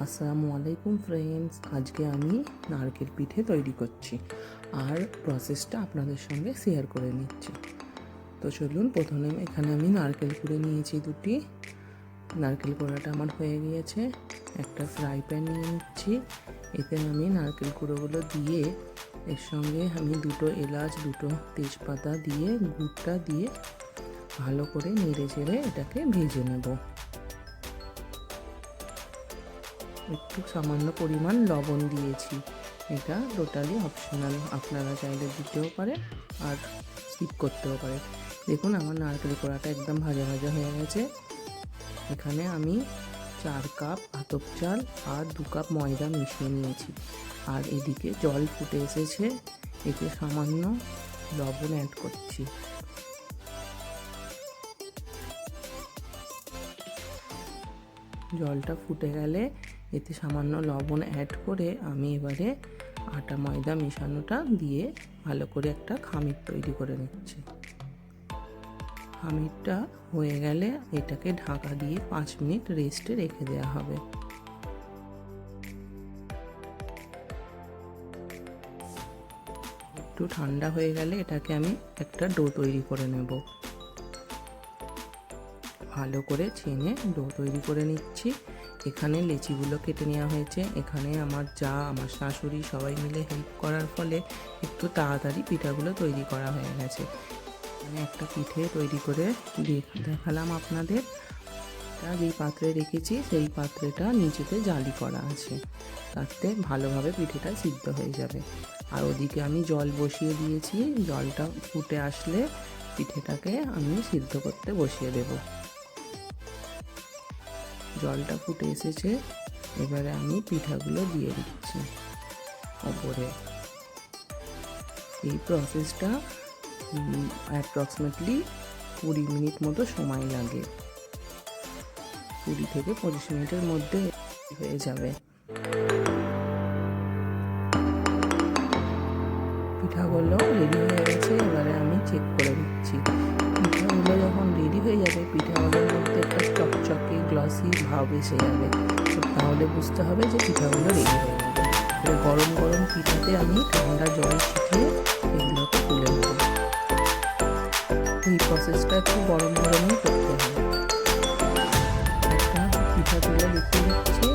আসসালামু আলাইকুম ফ্রেন্ডস, আজকে আমি নারকেল পিঠে তৈরি করছি আর প্রসেসটা আপনাদের সঙ্গে শেয়ার করে নিচ্ছি। তো চলুন, প্রথমে এখানে আমি নারকেল কুড়ে নিয়েছি দুটি। নারকেল কোড়াটা আমার হয়ে গিয়েছে। একটা ফ্রাই প্যান নিয়ে নিচ্ছি, এতে আমি নারকেল কুড়োগুলো দিয়ে এর সঙ্গে আমি দুটো এলাচ, দুটো তেজপাতা দিয়ে গুড়টা দিয়ে ভালো করে নেড়ে চেড়ে এটাকে ভেজে নেব। একটু সামান্য পরিমাণ লবণ দিয়েছি, এটা টোটালি অপশনাল, আপনারা চাইলে দিতেও পারে আর স্কিপ করতেও পারে। দেখুন আমার নারকেল কোড়াটা একদম ভাজা ভাজা হয়ে গেছে। এখানে আমি 4 কাপ আতপ চাল আর 2 কাপ ময়দা মিশিয়ে নিয়েছি, আর এদিকে জল ফুটে এসেছে, এতে সামান্য লবণ অ্যাড করছি। জলটা ফুটে গেলে এতে সামান্য লবণ অ্যাড করে আমি এবারে আটা ময়দা মেশানোটা দিয়ে ভালো করে একটা খামির তৈরি করে নিচ্ছি। খামিরটা হয়ে গেলে এটাকে ঢাকা দিয়ে 5 মিনিট রেস্টে রেখে দেওয়া হবে। একটু ঠান্ডা হয়ে গেলে এটাকে আমি একটা ডো তৈরি করে নেব। ভালো করে ছেনে ডো তৈরি করে নিচ্ছি। এখানে লেচিগুলো কেটে নেওয়া হয়েছে। এখানে আমার যা, আমার শাশুড়ি সবাই মিলে হেল্প করার ফলে একটু তাড়াতাড়ি পিঠাগুলো তৈরি করা হয়ে গেছে। মানে একটা পিঠে তৈরি করে দেখালাম আপনাদের। যেই পাত্রে রেখেছি সেই পাত্রটা নিচেতে জালি করা আছে, তাতে ভালোভাবে পিঠেটা সিদ্ধ হয়ে যাবে। আর ওদিকে আমি জল বসিয়ে দিয়েছি, জলটা ফুটে আসলে পিঠেটাকে আমি সিদ্ধ করতে বসিয়ে দেব। জলটা ফুটে এসেছে, এবারে আমি পিঠাগুলো দিয়ে দিচ্ছি ওপরে। এই প্রসেসটা অ্যাপ্রক্সিমেটলি 20 মিনিট মতো সময় লাগে। 20 থেকে 25 মিনিটের মধ্যে হয়ে যাবে। পিঠাগুলো রেডি হয়ে গেছে, এবারে আমি চেক করে দিচ্ছি। পিঠাগুলো যখন রেডি হয়ে যাবে, পিঠাগুলোর মধ্যে একটা চকচকে গ্লসি ভাব এসে যাবে, তাহলে বুঝতে হবে যে পিঠাগুলো রেডি হয়ে যাবে। গরম গরম পিঠাতে আমি ঠান্ডা জল ছিটিয়ে এগুলোকে তুলে নেব। এই প্রসেসটা একটু গরম গরমই করতে হবে। একটা পিঠা তুলে দেখতে দিচ্ছি,